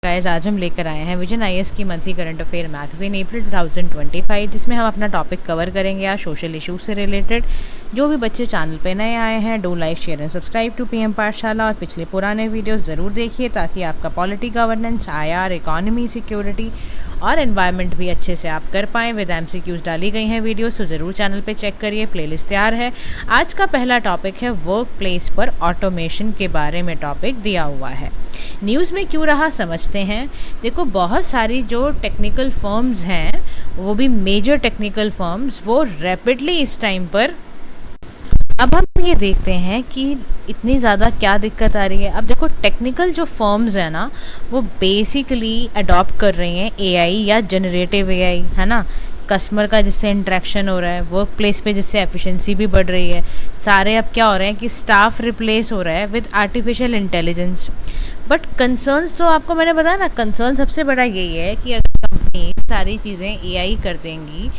Guys आज हम लेकर आए हैं विजन आईएएस की मंथली करंट अफेयर मैगजीन अप्रैल 2025 जिसमें हम अपना टॉपिक कवर करेंगे आज सोशल इशूज से रिलेटेड। जो भी बच्चे चैनल पे नए आए हैं do like share and subscribe to PM Pathshala और पिछले पुराने वीडियोस ज़रूर देखिए ताकि आपका polity governance IR economy security और एनवायरनमेंट भी अच्छे से आप कर पाएँ। विद एमसीक्यूज डाली गई हैं वीडियोस तो ज़रूर चैनल पे चेक करिए, प्लेलिस्ट तैयार है। आज का पहला टॉपिक है वर्क प्लेस पर ऑटोमेशन के बारे में टॉपिक दिया हुआ है। न्यूज़ में क्यों रहा समझते हैं। देखो बहुत सारी जो टेक्निकल फर्म्स हैं वो भी मेजर टेक्निकल फर्म्स वो रैपिडली इस टाइम पर अब हम ये देखते हैं कि इतनी ज़्यादा क्या दिक्कत आ रही है। अब देखो टेक्निकल जो फर्म्स हैं ना वो बेसिकली अडॉप्ट कर रही हैं एआई या जनरेटिव एआई, है ना। कस्टमर का जिससे इंटरेक्शन हो रहा है, वर्क प्लेस पे जिससे एफिशिएंसी भी बढ़ रही है। सारे अब क्या हो रहे हैं कि स्टाफ रिप्लेस हो रहा है with artificial intelligence. But concerns तो आपको मैंने बताया ना, कंसर्न सबसे बड़ा यही है कि अगर कंपनी सारी चीज़ें एआई कर देंगी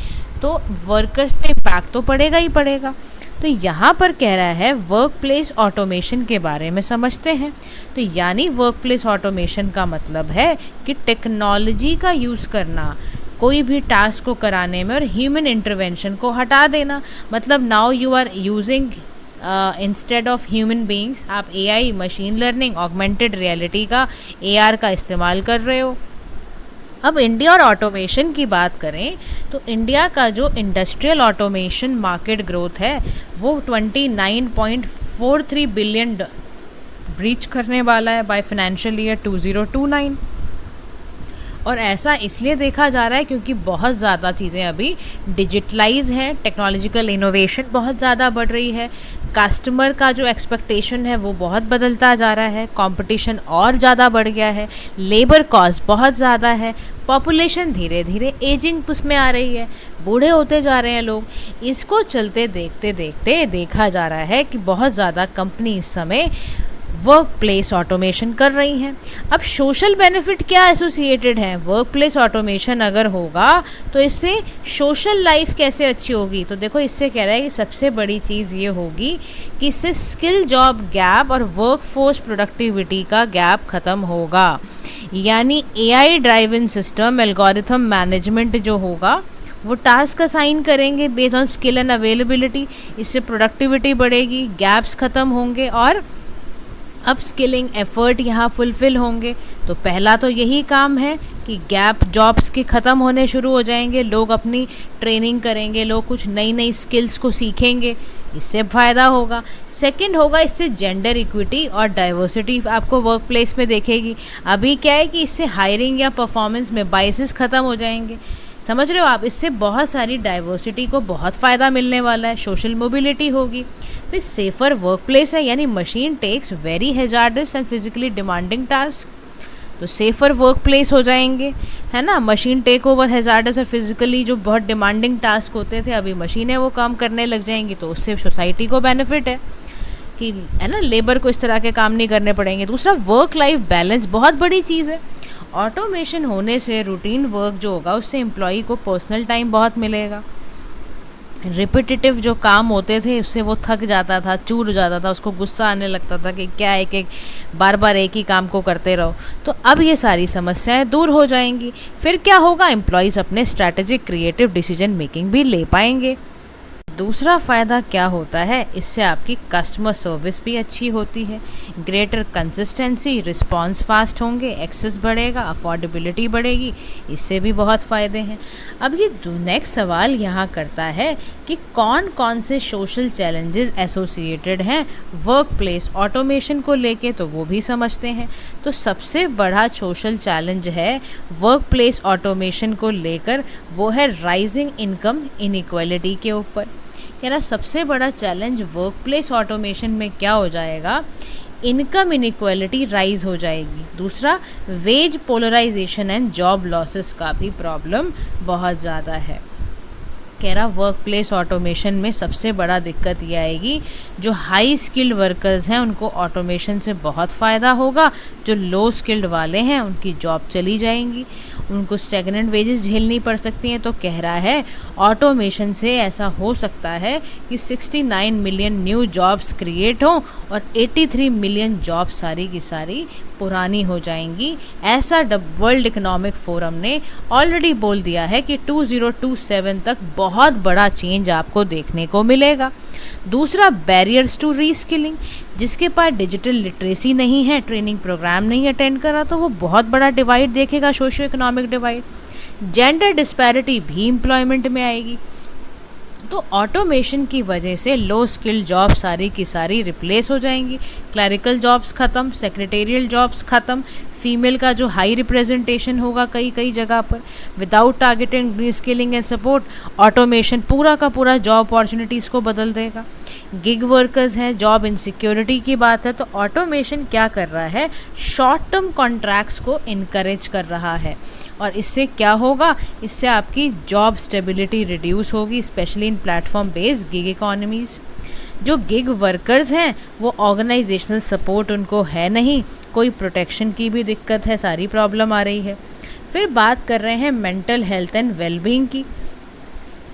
तो वर्कर्स पे इम्पैक्ट तो पड़ेगा ही पड़ेगा। तो यहाँ पर कह रहा है वर्क प्लेस ऑटोमेशन के बारे में समझते हैं। तो यानी वर्क प्लेस ऑटोमेशन का मतलब है कि टेक्नोलॉजी का यूज़ करना कोई भी टास्क को कराने में और ह्यूमन इंटरवेंशन को हटा देना। मतलब now you are using instead of human beings आप AI, machine learning, augmented reality का, एआर का इस्तेमाल कर रहे हो। अब इंडिया और ऑटोमेशन की बात करें तो इंडिया का जो इंडस्ट्रियल ऑटोमेशन मार्केट ग्रोथ है वो 29.43 बिलियन ब्रीच करने वाला है बाय फाइनेंशियल ईयर 2029। और ऐसा इसलिए देखा जा रहा है क्योंकि बहुत ज़्यादा चीज़ें अभी डिजिटलाइज हैं, टेक्नोलॉजिकल इनोवेशन बहुत ज़्यादा बढ़ रही है, कस्टमर का जो एक्सपेक्टेशन है वो बहुत बदलता जा रहा है, कंपटीशन और ज़्यादा बढ़ गया है, लेबर कॉस्ट बहुत ज़्यादा है, पॉपुलेशन धीरे धीरे एजिंग उसमें आ रही है, बूढ़े होते जा रहे हैं लोग। इसको चलते देखते देखते देखा जा रहा है कि बहुत ज़्यादा कंपनी इस समय वर्क प्लेस ऑटोमेशन कर रही हैं। अब सोशल बेनिफिट क्या एसोसिएटेड है, वर्क प्लेस ऑटोमेशन अगर होगा तो इससे सोशल लाइफ कैसे अच्छी होगी। तो देखो इससे कह रहा है कि सबसे बड़ी चीज़ ये होगी कि इससे स्किल जॉब गैप और वर्क फोर्स प्रोडक्टिविटी का गैप ख़त्म होगा। यानी AI driven system algorithm management जो होगा वो टास्क असाइन करेंगे based on skill and availability. इससे प्रोडक्टिविटी बढ़ेगी, गैप्स ख़त्म होंगे और अब स्किलिंग एफर्ट यहाँ फुलफ़िल होंगे। तो पहला तो यही काम है कि गैप जॉब्स के ख़त्म होने शुरू हो जाएंगे, लोग अपनी ट्रेनिंग करेंगे, लोग कुछ नई नई स्किल्स को सीखेंगे, इससे फ़ायदा होगा। सेकंड होगा इससे जेंडर इक्विटी और डाइवर्सिटी आपको वर्क प्लेस में देखेगी। अभी क्या है कि इससे हायरिंग या परफॉर्मेंस में बाइसेस ख़त्म हो जाएंगे, समझ रहे हो आप। इससे बहुत सारी डाइवर्सिटी को बहुत फ़ायदा मिलने वाला है, सोशल मोबिलिटी होगी। फिर सेफर वर्क प्लेस है, यानी machine takes very hazardous and physically demanding task, तो सेफर वर्क प्लेस हो जाएंगे, है ना। मशीन टेक ओवर हैजार्डस और फिजिकली जो बहुत डिमांडिंग टास्क होते थे अभी मशीनें वो काम करने लग जाएंगी, तो उससे सोसाइटी को बेनिफिट है कि, है ना, लेबर को इस तरह के काम नहीं करने पड़ेंगे। दूसरा वर्क लाइफ बैलेंस बहुत बड़ी चीज़ है। ऑटोमेशन होने से रूटीन वर्क जो होगा उससे एम्प्लॉई को पर्सनल टाइम बहुत मिलेगा। रिपीटिटिव जो काम होते थे उससे वो थक जाता था, चूर हो जाता था, उसको गुस्सा आने लगता था कि क्या एक बार बार एक ही काम को करते रहो। तो अब ये सारी समस्याएं दूर हो जाएंगी। फिर क्या होगा, एम्प्लॉयज़ अपने स्ट्रैटेजिक क्रिएटिव डिसीजन मेकिंग भी ले पाएंगे। दूसरा फ़ायदा क्या होता है, इससे आपकी कस्टमर सर्विस भी अच्छी होती है, ग्रेटर कंसिस्टेंसी, रिस्पांस फास्ट होंगे, एक्सेस बढ़ेगा, अफोर्डेबिलिटी बढ़ेगी, इससे भी बहुत फ़ायदे हैं। अब ये नेक्स्ट सवाल यहाँ करता है कि कौन कौन से सोशल चैलेंजेस एसोसिएटेड हैं वर्क प्लेस ऑटोमेशन को लेके, तो वो भी समझते हैं। तो सबसे बड़ा सोशल चैलेंज है वर्क प्लेस ऑटोमेशन को लेकर वो है राइजिंग इनकम इनइक्वालिटी के ऊपर। कह रहा सबसे बड़ा चैलेंज वर्क प्लेस ऑटोमेशन में क्या हो जाएगा, इनकम इनइक्वालिटी राइज हो जाएगी। दूसरा wage polarisation and job losses का भी प्रॉब्लम बहुत ज़्यादा है। कह रहा वर्क प्लेस ऑटोमेशन में सबसे बड़ा दिक्कत ये आएगी जो हाई स्किल्ड वर्कर्स हैं उनको ऑटोमेशन से बहुत फ़ायदा होगा, जो लो स्किल्ड वाले हैं उनकी जॉब चली जाएंगी। उनको स्टैग्नेंट वेजेस झेलनी पड़ सकती हैं। तो कह रहा है ऑटोमेशन से ऐसा हो सकता है कि 69 मिलियन न्यू जॉब्स क्रिएट हों और 83 मिलियन जॉब सारी की सारी पुरानी हो जाएंगी। ऐसा वर्ल्ड इकोनॉमिक फोरम ने ऑलरेडी बोल दिया है कि 2027 तक बहुत बड़ा चेंज आपको देखने को मिलेगा। दूसरा, बैरियर्स टू रीस्किलिंग। जिसके पास डिजिटल लिटरेसी नहीं है, ट्रेनिंग प्रोग्राम नहीं अटेंड करा, तो वो बहुत बड़ा डिवाइड देखेगा, socio economic divide. Gender disparity भी एम्प्लॉयमेंट में आएगी। तो ऑटोमेशन की वजह से लो स्किल जॉब सारी की सारी रिप्लेस हो जाएंगी। क्लरिकल जॉब्स ख़त्म, सेक्रेटेरियल जॉब्स ख़त्म, फीमेल का जो हाई रिप्रेजेंटेशन होगा कई कई जगह पर। Without targeting reskilling and support, automation पूरा का पूरा जॉब अपॉर्चुनिटीज़ को बदल देगा। गिग वर्कर्स हैं, जॉब इनसिक्योरिटी की बात है, तो ऑटोमेशन क्या कर रहा है, शॉर्ट टर्म कॉन्ट्रैक्ट्स को इनकरेज कर रहा है। और इससे क्या होगा, इससे आपकी जॉब स्टेबिलिटी रिड्यूस होगी, specially in platform based gig economies. जो गिग वर्कर्स हैं वो ऑर्गेनाइजेशनल सपोर्ट उनको है नहीं, कोई प्रोटेक्शन की भी दिक्कत है, सारी प्रॉब्लम आ रही है। फिर बात कर रहे हैं मेंटल हेल्थ एंड वेलबींग की।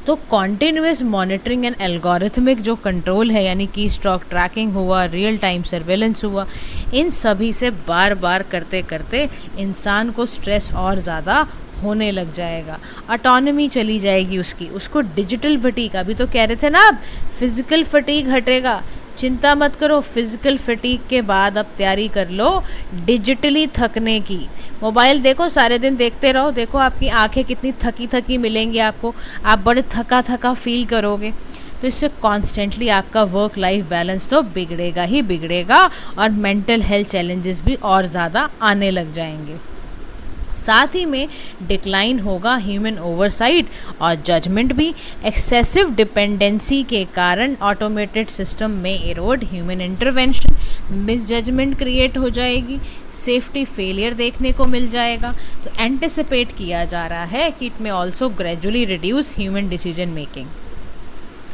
तो कॉन्टिन्यूस मॉनिटरिंग एंड एल्गोरिथमिक जो कंट्रोल है, यानी कि स्टॉक ट्रैकिंग हुआ, रियल टाइम सर्वेलेंस हुआ, इन सभी से बार बार करते करते इंसान को स्ट्रेस और ज़्यादा होने लग जाएगा, ऑटोनॉमी चली जाएगी उसको डिजिटल फटीग। अभी तो कह रहे थे ना आप, फिज़िकल फटीग हटेगा, चिंता मत करो, फिज़िकल फटीग के बाद अब तैयारी कर लो डिजिटली थकने की। मोबाइल देखो, सारे दिन देखते रहो, देखो आपकी आंखें कितनी थकी थकी मिलेंगी आपको, आप बड़े थका थका फील करोगे। तो इससे कॉन्स्टेंटली आपका वर्क लाइफ बैलेंस तो बिगड़ेगा ही बिगड़ेगा, और मेंटल हेल्थ चैलेंजेस भी और ज़्यादा आने लग जाएंगे। साथ ही में डिक्लाइन होगा ह्यूमन ओवरसाइट और जजमेंट भी। एक्सेसिव डिपेंडेंसी के कारण ऑटोमेटेड सिस्टम में eroded human intervention, misjudgement create हो जाएगी, सेफ्टी फेलियर देखने को मिल जाएगा। तो एंटिसिपेट किया जा रहा है कि इट में also gradually reduce human decision making.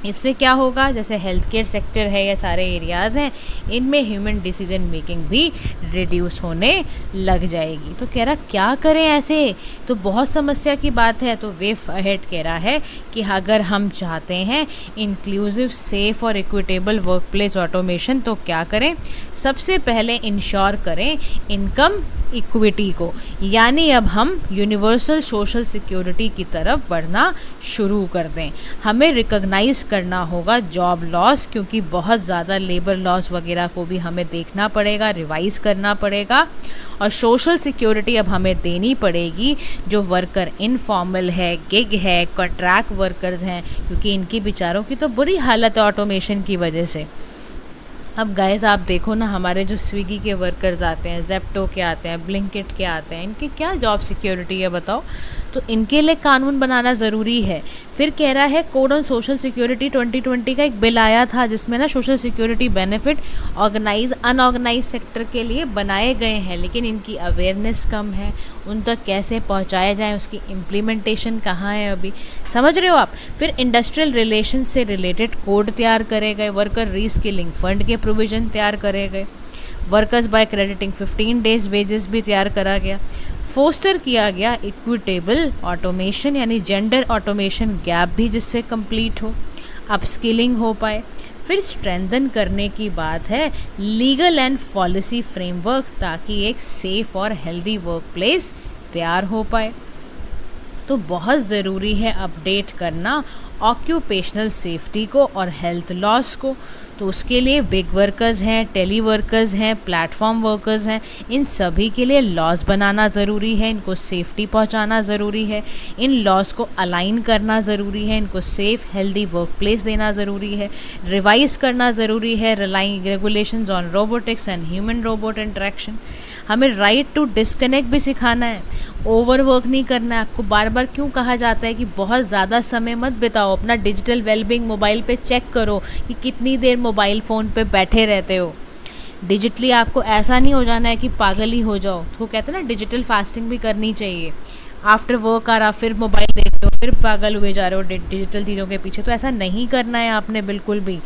इससे क्या होगा, जैसे हेल्थ केयर सेक्टर है या सारे एरियाज़ हैं, इनमें ह्यूमन डिसीजन मेकिंग भी रिड्यूस होने लग जाएगी। तो कह रहा क्या करें ऐसे, तो बहुत समस्या की बात है। तो वे अहेड कह रहा है कि अगर हम चाहते हैं इंक्लूसिव, सेफ और इक्विटेबल वर्क प्लेस ऑटोमेशन, तो क्या करें, सबसे पहले इंश्योर करें इनकम इक्विटी को, यानी अब हम यूनिवर्सल सोशल सिक्योरिटी की तरफ बढ़ना शुरू कर दें। हमें रिकॉग्नाइज करना होगा जॉब लॉस, क्योंकि बहुत ज़्यादा लेबर लॉस वगैरह को भी हमें देखना पड़ेगा, रिवाइज करना पड़ेगा। और सोशल सिक्योरिटी अब हमें देनी पड़ेगी जो वर्कर इनफॉर्मल है, गिग है, कॉन्ट्रैक्ट वर्कर्स हैं, क्योंकि इनकी बेचारों की तो बुरी हालत है ऑटोमेशन की वजह से। अब गाइस आप देखो ना, हमारे जो स्विगी के वर्कर्स आते हैं, जेप्टो के आते हैं, ब्लिंकिट के आते हैं, इनकी क्या जॉब सिक्योरिटी है बताओ। तो इनके लिए कानून बनाना ज़रूरी है। फिर कह रहा है कोड ऑन सोशल सिक्योरिटी 2020 का एक बिल आया था, जिसमें ना social security benefit organise unorganise sector के लिए बनाए गए हैं, लेकिन इनकी अवेयरनेस कम है, उन तक कैसे पहुंचाया जाए, उसकी इम्प्लीमेंटेशन कहाँ है अभी, समझ रहे हो आप। फिर इंडस्ट्रियल रिलेशन से रिलेटेड कोड तैयार करे गए, वर्कर रीस्किलिंग फंड के प्रोविज़न तैयार करे गए, workers by crediting 15 days wages भी तैयार करा गया। फोस्टर किया गया इक्विटेबल ऑटोमेशन, यानी जेंडर ऑटोमेशन गैप भी जिससे कंप्लीट हो, अपस्किलिंग हो पाए। फिर स्ट्रेंथन करने की बात है लीगल एंड पॉलिसी फ्रेमवर्क, ताकि एक सेफ और हेल्दी वर्क प्लेस तैयार हो पाए। तो बहुत ज़रूरी है अपडेट करना ऑक्यूपेशनल सेफ्टी को और हेल्थ लॉस को। तो उसके लिए बिग वर्कर्स हैं, टेली वर्कर्स हैं, प्लेटफॉर्म वर्कर्स हैं, इन सभी के लिए लॉस बनाना ज़रूरी है, इनको सेफ्टी पहुंचाना ज़रूरी है, इन लॉस को अलाइन करना ज़रूरी है, इनको सेफ हेल्दी वर्क प्लेस देना ज़रूरी है, रिवाइज करना ज़रूरी है, relying regulations on robotics and human robot interaction. हमें राइट टू डिस्कनेक्ट भी सिखाना है, ओवरवर्क नहीं करना है। आपको बार बार क्यों कहा जाता है कि बहुत ज़्यादा समय मत बिताओ, अपना डिजिटल वेलबींग मोबाइल पे चेक करो कि कितनी देर मोबाइल फ़ोन पे बैठे रहते हो। डिजिटली आपको ऐसा नहीं हो जाना है कि पागल ही हो जाओ। तो कहते हैं ना, डिजिटल फास्टिंग भी करनी चाहिए। आफ्टर वर्क आ रहा फिर मोबाइल देख रहे हो, फिर पागल हुए जा रहे हो डिजिटल चीज़ों के पीछे, तो ऐसा नहीं करना है आपने बिल्कुल भी।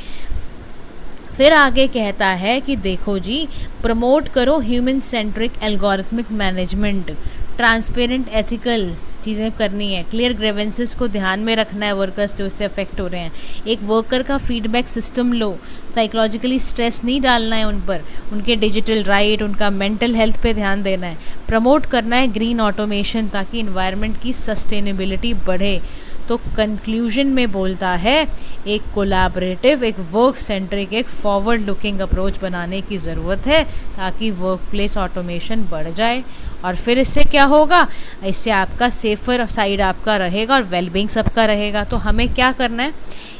फिर आगे कहता है कि देखो जी, प्रमोट करो human centric algorithmic management transparent ethical चीज़ें करनी है, क्लियर ग्रेवेंसेस को ध्यान में रखना है वर्कर्स जो इससे अफेक्ट हो रहे हैं, एक वर्कर का फीडबैक सिस्टम लो, साइकोलॉजिकली स्ट्रेस नहीं डालना है उन पर, उनके डिजिटल राइट, उनका मेंटल हेल्थ पे ध्यान देना है, प्रमोट करना है ग्रीन ऑटोमेशन ताकि इन्वायरमेंट की सस्टेनेबिलिटी बढ़े। तो कंक्लूजन में बोलता है एक कोलैबोरेटिव, एक वर्क सेंट्रिक, एक फॉरवर्ड लुकिंग अप्रोच बनाने की ज़रूरत है ताकि वर्क प्लेस ऑटोमेशन बढ़ जाए। और फिर इससे क्या होगा, इससे आपका सेफर साइड आपका रहेगा और वेलबींग सबका रहेगा। तो हमें क्या करना है,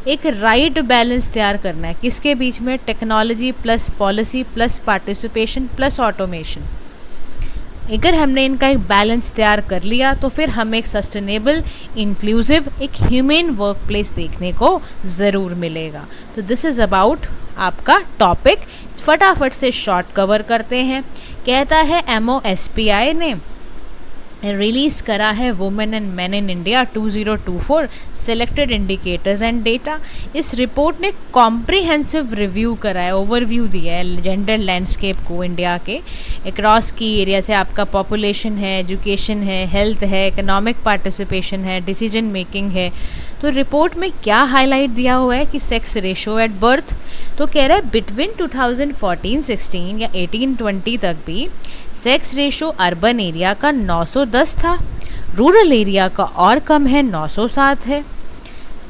एक राइट बैलेंस तैयार करना है, किसके बीच में, technology plus policy plus participation plus automation. अगर हमने इनका एक बैलेंस तैयार कर लिया तो फिर हमें एक सस्टेनेबल, इंक्लूसिव, एक ह्यूमन वर्क प्लेस देखने को ज़रूर मिलेगा। तो दिस इज़ अबाउट आपका टॉपिक। फटाफट से शॉर्ट कवर करते हैं। कहता है MOSPI ने रिलीज़ करा है women and main in India 2024 selected indicators and data. इस रिपोर्ट ने कॉम्प्रिहेंसिव रिव्यू करा है, ओवरव्यू दिया है जेंडर लैंडस्केप को इंडिया के अक्रॉस की एरिया से। आपका पॉपुलेशन है, एजुकेशन है, हेल्थ है, इकोनॉमिक पार्टिसिपेशन है, डिसीजन मेकिंग है। तो रिपोर्ट में क्या हाईलाइट दिया हुआ है कि सेक्स रेशो एट बर्थ, तो कह रहा है बिटवीन 2014-16 या 18-20 तक भी सेक्स रेशो अर्बन एरिया का 910 था, रूरल एरिया का और कम है, 907 है।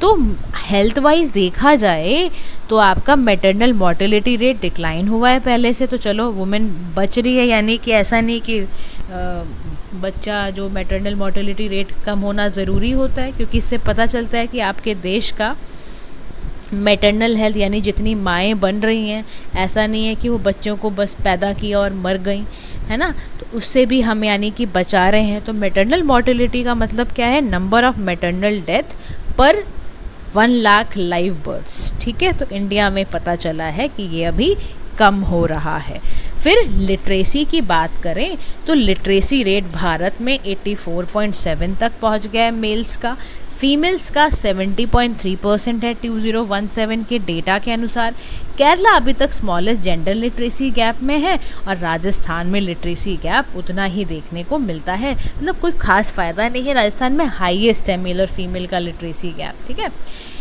तो हेल्थ वाइज देखा जाए तो आपका मैटरनल मोर्टेलिटी रेट डिक्लाइन हुआ है पहले से। तो चलो वुमेन बच रही है, यानी कि ऐसा नहीं कि बच्चा जो मैटरनल मोर्टेलिटी रेट कम होना ज़रूरी होता है, क्योंकि इससे पता चलता है कि आपके देश का मैटरनल हेल्थ यानी जितनी माएँ बन रही हैं, ऐसा नहीं है कि वो बच्चों को बस पैदा किया और मर गई, है ना। तो उससे भी हम यानी कि बचा रहे हैं। तो मैटरनल मोर्टेलिटी का मतलब क्या है, नंबर ऑफ मैटरनल डेथ पर 1 लाख लाइव बर्थ्स, ठीक है। तो इंडिया में पता चला है कि ये अभी कम हो रहा है। फिर लिटरेसी की बात करें तो लिटरेसी रेट भारत में 84.7 तक पहुंच गया है मेल्स का, फीमेल्स का 70.3% है 2017 के डेटा के अनुसार। केरला अभी तक स्मॉलेस्ट जेंडर लिटरेसी गैप में है और राजस्थान में लिटरेसी गैप उतना ही देखने को मिलता है, मतलब कोई खास फ़ायदा नहीं है। राजस्थान में हाईएस्ट है मेल और फीमेल का लिटरेसी गैप, ठीक है।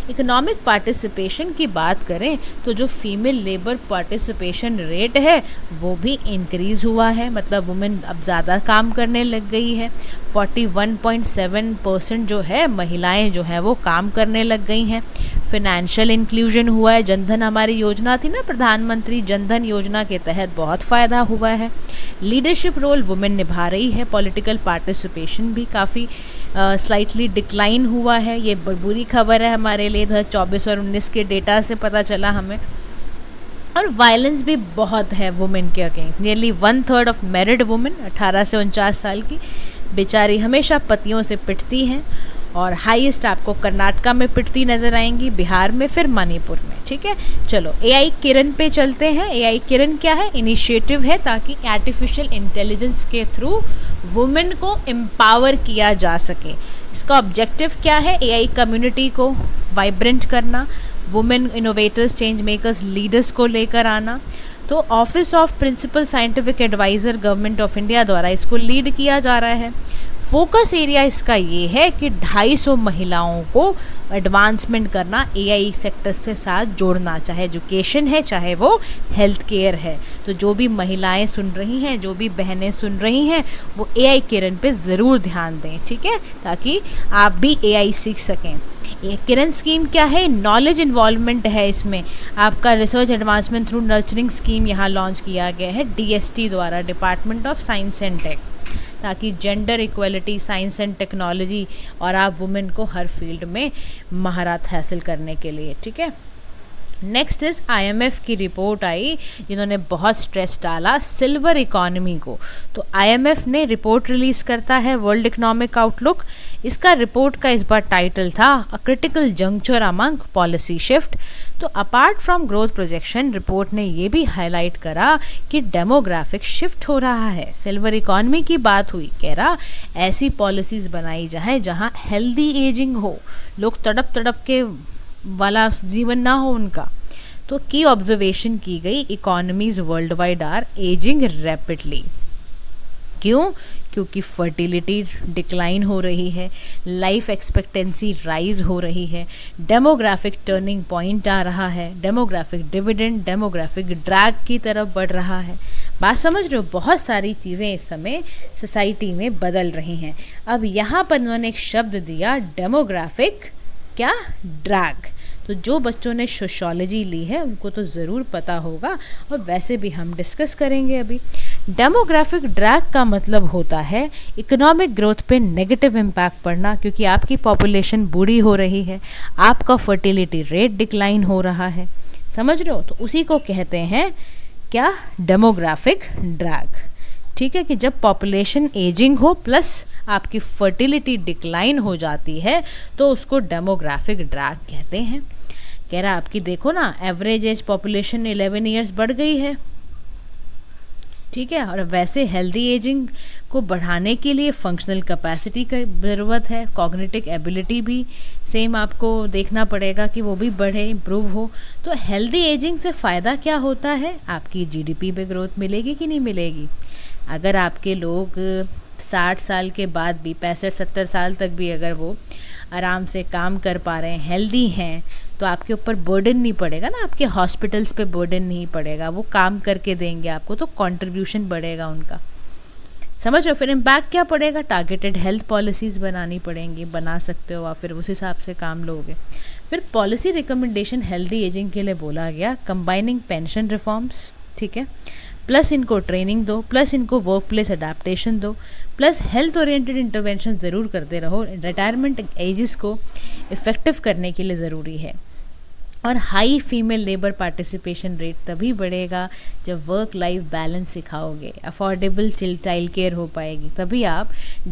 इकोनॉमिक पार्टिसिपेशन की बात करें तो जो फीमेल लेबर पार्टिसिपेशन रेट है वो भी इंक्रीज़ हुआ है, मतलब वुमेन अब ज़्यादा काम करने लग गई है। 41.7% जो है महिलाएं जो हैं वो काम करने लग गई हैं। फिनेंशियल इंक्लूजन हुआ है, जनधन हमारी योजना थी ना, प्रधानमंत्री जनधन योजना के तहत बहुत फ़ायदा हुआ है। लीडरशिप रोल वुमेन निभा रही है। पॉलिटिकल पार्टिसिपेशन भी काफ़ी स्लाइटली डिक्लाइन हुआ है। ये बुरी खबर है हमारे लिए, 2024 और 19 के डेटा से पता चला हमें। और वायलेंस भी बहुत है वुमेन के against. Nearly 1/3 of married women 18 से 49 साल की बेचारी हमेशा पतियों से पिटती हैं, और हाईएस्ट आपको कर्नाटका में पिटती नज़र आएंगी, बिहार में, फिर मणिपुर में, ठीक है। चलो AI किरण पे चलते हैं। AI किरण क्या है, इनिशिएटिव है ताकि आर्टिफिशियल इंटेलिजेंस के थ्रू वुमेन को एम्पावर किया जा सके। इसका ऑब्जेक्टिव क्या है, AI कम्युनिटी को वाइब्रेंट करना, women innovators, change makers, leaders को लेकर आना। तो office of principal scientific adviser government of India द्वारा इसको लीड किया जा रहा है। फोकस एरिया इसका ये है कि 250 महिलाओं को एडवांसमेंट करना, AI सेक्टर से साथ जोड़ना, चाहे एजुकेशन है चाहे वो हेल्थ केयर है। तो जो भी महिलाएं सुन रही हैं, जो भी बहनें सुन रही हैं, वो AI किरण पे ज़रूर ध्यान दें, ठीक है, ताकि आप भी AI सीख सकें। ये किरण स्कीम क्या है, नॉलेज इन्वॉल्वमेंट है इसमें। आपका research advancement through nurturing scheme यहाँ लॉन्च किया गया है DST द्वारा, department of science and tech, ताकि gender equality, science and technology और आप वुमेन को हर फील्ड में महारत हासिल करने के लिए, ठीक है। नेक्स्ट इज़ IMF की रिपोर्ट आई, जिन्होंने बहुत स्ट्रेस डाला सिल्वर इकॉनमी को। तो IMF ने रिपोर्ट रिलीज़ करता है, वर्ल्ड इकोनॉमिक आउटलुक। इसका रिपोर्ट का इस बार टाइटल था a critical juncture among policy shift. तो apart from growth projection, report ने ये भी हाईलाइट करा कि डेमोग्राफिक शिफ्ट हो रहा है। सिल्वर इकॉनमी की बात हुई, कह रहा ऐसी पॉलिसीज़ बनाई जाए जहाँ हेल्दी एजिंग हो, लोग तड़प तड़प के वाला जीवन ना हो उनका। तो की ऑब्जर्वेशन की गई, economies world wide are ageing rapidly. क्यों? क्योंकि फर्टिलिटी डिक्लाइन हो रही है, लाइफ एक्सपेक्टेंसी राइज हो रही है, डेमोग्राफिक टर्निंग पॉइंट आ रहा है, डेमोग्राफिक डिविडेंड, डेमोग्राफिक ड्रैग की तरफ बढ़ रहा है। बात समझ रहे हो? बहुत सारी चीज़ें इस समय सोसाइटी में बदल रही हैं। अब यहाँ पर उन्होंने एक शब्द दिया, डेमोग्राफिक क्या? ड्रैग। तो जो बच्चों ने सोशियोलॉजी ली है उनको तो ज़रूर पता होगा, और वैसे भी हम डिस्कस करेंगे अभी। डेमोग्राफिक ड्रैग का मतलब होता है इकोनॉमिक ग्रोथ पे नेगेटिव इम्पैक्ट पड़ना, क्योंकि आपकी पॉपुलेशन बूढ़ी हो रही है, आपका फर्टिलिटी रेट डिक्लाइन हो रहा है। समझ रहे हो? तो उसी को कहते हैं क्या? Demographic drag. ठीक है, कि जब पॉपुलेशन एजिंग हो प्लस आपकी फर्टिलिटी डिक्लाइन हो जाती है तो उसको डेमोग्राफिक ड्रैग कहते हैं। कह रहा आपकी देखो ना, एवरेज एज पॉपुलेशन 11 ईयर्स बढ़ गई है। ठीक है, और वैसे हेल्दी एजिंग को बढ़ाने के लिए फंक्शनल कैपेसिटी की ज़रूरत है, कॉग्निटिव एबिलिटी भी सेम आपको देखना पड़ेगा कि वो भी बढ़े, इम्प्रूव हो। तो हेल्दी एजिंग से फ़ायदा क्या होता है? आपकी जीडीपी पे ग्रोथ मिलेगी कि नहीं मिलेगी? अगर आपके लोग 60 साल के बाद भी, 65-70 साल तक भी अगर वो आराम से काम कर पा रहे हैं, हेल्दी हैं, तो आपके ऊपर बर्डन नहीं पड़ेगा ना, आपके हॉस्पिटल्स पे बर्डन नहीं पड़ेगा, वो काम करके देंगे आपको, तो कंट्रीब्यूशन बढ़ेगा उनका। समझ रहे हो? फिर इम्पैक्ट क्या पड़ेगा? टारगेटेड हेल्थ पॉलिसीज़ बनानी पड़ेंगी, बना सकते हो आप, फिर उस हिसाब से काम लोगे। फिर पॉलिसी रिकमेंडेशन हेल्दी एजिंग के लिए बोला गया, कंबाइनिंग पेंशन रिफॉर्म्स, ठीक है, प्लस इनको ट्रेनिंग दो, प्लस इनको वर्क प्लेस अडेप्टेशन दो, प्लस हेल्थ ओरिएंटेड इंटरवेंशन ज़रूर करते रहो। रिटायरमेंट एजेस को इफ़ेक्टिव करने के लिए ज़रूरी है। और high female labour participation rate तभी बढ़ेगा जब वर्क लाइफ बैलेंस सिखाओगे, अफोर्डेबल चाइल्ड केयर हो पाएगी, तभी आप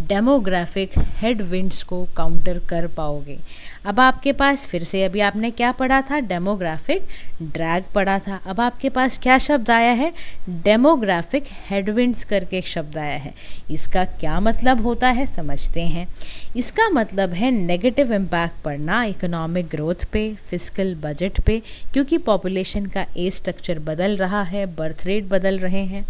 डेमोग्राफिक हेडविंड्स को काउंटर कर पाओगे। अब आपके पास फिर से, अभी आपने क्या पढ़ा था? डेमोग्राफिक ड्रैग पढ़ा था। अब आपके पास क्या शब्द आया है? डेमोग्राफिक हेडविंड्स करके एक शब्द आया है। इसका क्या मतलब होता है समझते हैं। इसका मतलब है नेगेटिव इम्पैक्ट पड़ना इकोनॉमिक ग्रोथ पे, फिस्कल बजट पे, क्योंकि पॉपुलेशन का एज स्ट्रक्चर बदल रहा है, बर्थ रेट बदल रहे हैं,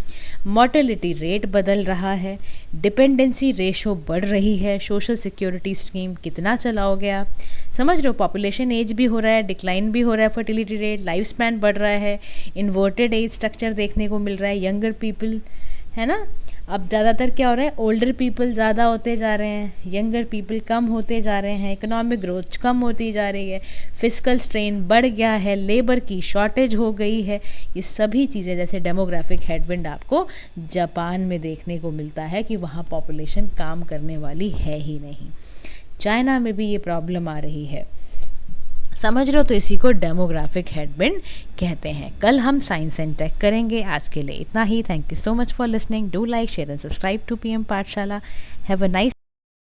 मोर्टेलिटी रेट बदल रहा है, डिपेंडेंसी रेशो बढ़ रही है, सोशल सिक्योरिटी स्कीम कितना चलाओगे आप? समझ रहे हो? पॉपुलेशन एज भी हो रहा है, डिक्लाइन भी हो रहा है, फर्टिलिटी रेट, लाइफ स्पैन बढ़ रहा है, इन्वर्टेड एज स्ट्रक्चर देखने को मिल रहा है, यंगर पीपल, है ना। अब ज़्यादातर क्या हो रहा है? ओल्डर पीपल ज़्यादा होते जा रहे हैं, यंगर पीपल कम होते जा रहे हैं, इकोनॉमिक ग्रोथ कम होती जा रही है, फिस्कल स्ट्रेन बढ़ गया है, लेबर की शॉर्टेज हो गई है। ये सभी चीज़ें, जैसे डेमोग्राफिक हेडविंड आपको जापान में देखने को मिलता है कि वहाँ पॉपुलेशन काम करने वाली है ही नहीं। चाइना में भी ये प्रॉब्लम आ रही है। समझ रहे हो? तो इसी को डेमोग्राफिक हेडविंड कहते हैं। कल हम साइंस एंड टेक करेंगे। आज के लिए इतना ही। Thank you so much for listening. Do like, share and subscribe to PM Pathshala. Have a nice